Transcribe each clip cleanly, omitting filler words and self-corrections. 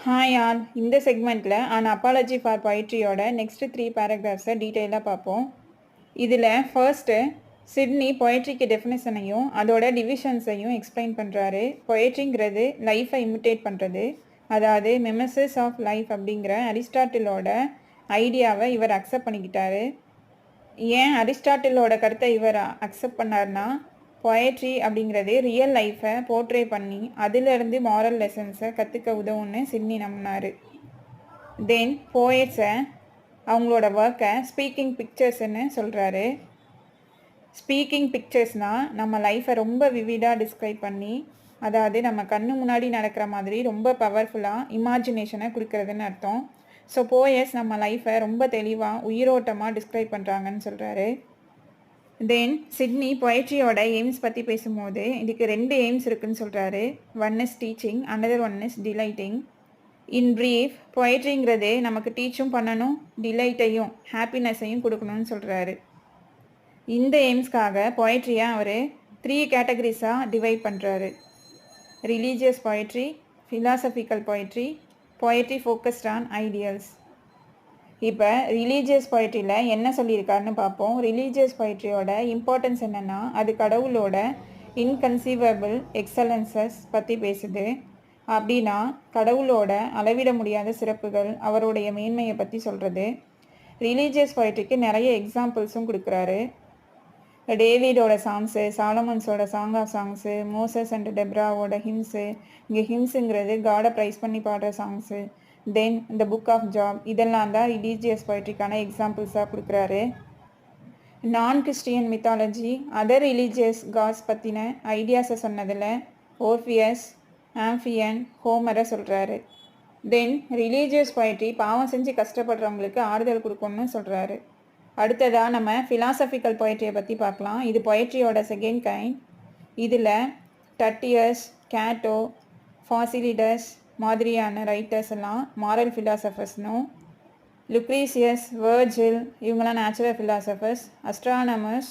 Hi all. இந்த செக்மெண்ட்டில் an apology for பொயட்ரியோட next 3 பேராகிராஃப்ஸை டீட்டெயிலாக பார்ப்போம். இதில் ஃபர்ஸ்ட்டு சிட்னி பொயட்ரிக்கு டெஃபினேஷனையும் அதோட டிவிஷன்ஸையும் எக்ஸ்பிளைன் பண்ணுறாரு. பொயட்ரிங்கிறது லைஃப்பை இமிட்டேட் பண்ணுறது, அதாவது மெமசிஸ் ஆஃப் லைஃப் அப்படிங்கிற அரிஸ்டாட்டிலோட ஐடியாவை இவர் அக்செப்ட் பண்ணிக்கிட்டாரு. ஏன் அரிஸ்டாட்டிலோட கருத்தை இவர் அக்செப்ட் பண்ணார்னா, பொயட்ரி அப்படிங்கிறது ரியல் லைஃப்பை போர்ட்ரே பண்ணி அதிலிருந்து மாரல் லெசன்ஸை கற்றுக்க உதவுன்னு சிட்னி நம்பினார். தென் போயட்ஸை அவங்களோட ஒர்க்கை ஸ்பீக்கிங் பிக்சர்ஸ்ன்னு சொல்கிறாரு. ஸ்பீக்கிங் பிக்சர்ஸ்னால் நம்ம லைஃப்பை ரொம்ப விவிடாக டிஸ்கிரைப் பண்ணி, அதாவது நம்ம கண்ணு முன்னாடி நடக்கிற மாதிரி ரொம்ப பவர்ஃபுல்லாக இமேஜினேஷனை கொடுக்கறதுன்னு அர்த்தம். ஸோ போயட்ஸ் நம்ம லைஃப்பை ரொம்ப தெளிவாக உயிரோட்டமாக டிஸ்கிரைப் பண்ணுறாங்கன்னு சொல்கிறாரு. தென் சிட்னி பொயட்ரியோட எய்ம்ஸ் பற்றி பேசும்போது இதுக்கு 2 எய்ம்ஸ் இருக்குதுன்னு சொல்கிறாரு. One is teaching, another one is delighting. In brief, பொயட்ரிங்கிறது நமக்கு டீச்சும் பண்ணணும், டிலைட்டையும் ஹாப்பினஸையும் கொடுக்கணும்னு சொல்கிறாரு. இந்த எய்ம்ஸ்க்காக பொயட்ரியை அவர் 3 கேட்டகரிஸாக டிவைட் பண்ணுறாரு. Religious poetry, philosophical poetry, poetry focused on ideals. இப்போ ரிலீஜியஸ் பொயட்ரியில் என்ன சொல்லியிருக்காருன்னு பார்ப்போம். ரிலீஜியஸ் பொயட்ரியோட இம்பார்ட்டன்ஸ் என்னென்னா, அது கடவுளோட இன்கன்சீவபிள் எக்ஸலன்சஸ் பற்றி பேசுது. அப்படின்னா கடவுளோட அளவிட முடியாத சிறப்புகள், அவருடைய மேன்மையை பற்றி சொல்கிறது. ரிலீஜியஸ் பொயட்ரிக்கு நிறைய எக்ஸாம்பிள்ஸும் கொடுக்குறாரு. டேவிடோட சாங்ஸு, சாலமன்ஸோட song of songs, Moses and டெப்ராவோட ஹிம்ஸு, இங்கே ஹிம்ஸுங்கிறது காடை ப்ரைஸ் பண்ணி பாடுற சாங்ஸு, தென் இந்த புக் ஆஃப் ஜாப், இதெல்லாம் தான் ரிலீஜியஸ் பொயட்ரிக்கான எக்ஸாம்பிள்ஸாக கொடுக்குறாரு. நான் Christian mythology, other religious gods பற்றின ஐடியாஸை சொன்னதில் ஓர்ஃபியஸ், ஆம்பியன், ஹோமரை சொல்கிறாரு. தென் ரிலீஜியஸ் பொயட்ரி பாவம் செஞ்சு கஷ்டப்படுறவங்களுக்கு ஆறுதல் கொடுக்கணும்னு சொல்கிறாரு. அடுத்ததாக நம்ம ஃபிலாசபிக்கல் பொயட்ரியை பற்றி பார்க்கலாம். இது பொயட்ரியோட செகண்ட் கைண்ட். இதில் டர்டியஸ், கேட்டோ, ஃபாசிலிடஸ் மாதிரியான ரைட்டர்ஸ் எல்லாம் மாரல் ஃபிலாசபர்ஸ்னும், லுக்ரீசியஸ், வெர்ஜில் இவங்கெல்லாம் natural philosophers, astronomers,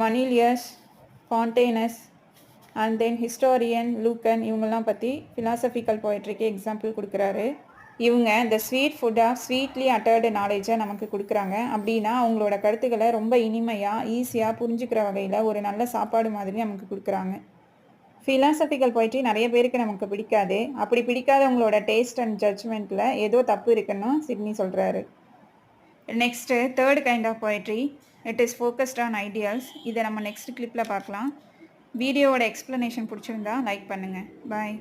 Manilius, Pontanus and then historian Lucan இவங்கெல்லாம் பற்றி ஃபிலாசபிக்கல் பொயட்ரிக்கு எக்ஸாம்பிள் கொடுக்குறாரு. இவங்க the sweet food of sweetly uttered நாலேஜை நமக்கு கொடுக்குறாங்க. அப்படின்னா அவங்களோட கருத்துக்களை ரொம்ப இனிமையாக ஈஸியாக புரிஞ்சுக்கிற வகையில் ஒரு நல்ல சாப்பாடு மாதிரி நமக்கு கொடுக்குறாங்க. ஃபிலாசபிக்கல் பொயட்ரி நிறைய பேருக்கு நமக்கு பிடிக்காது. அப்படி பிடிக்காதவங்களோட டேஸ்ட் அண்ட் ஜட்ஜ்மெண்ட்டில் ஏதோ தப்பு இருக்குன்னு சிட்னி சொல்கிறாரு. Next third kind of poetry, it is focused on ideals. இதை நம்ம நெக்ஸ்ட் கிளிப்பில் பார்க்கலாம். வீடியோவோட எக்ஸ்ப்ளனேஷன் பிடிச்சிருந்தா லைக் பண்ணுங்கள். பாய்.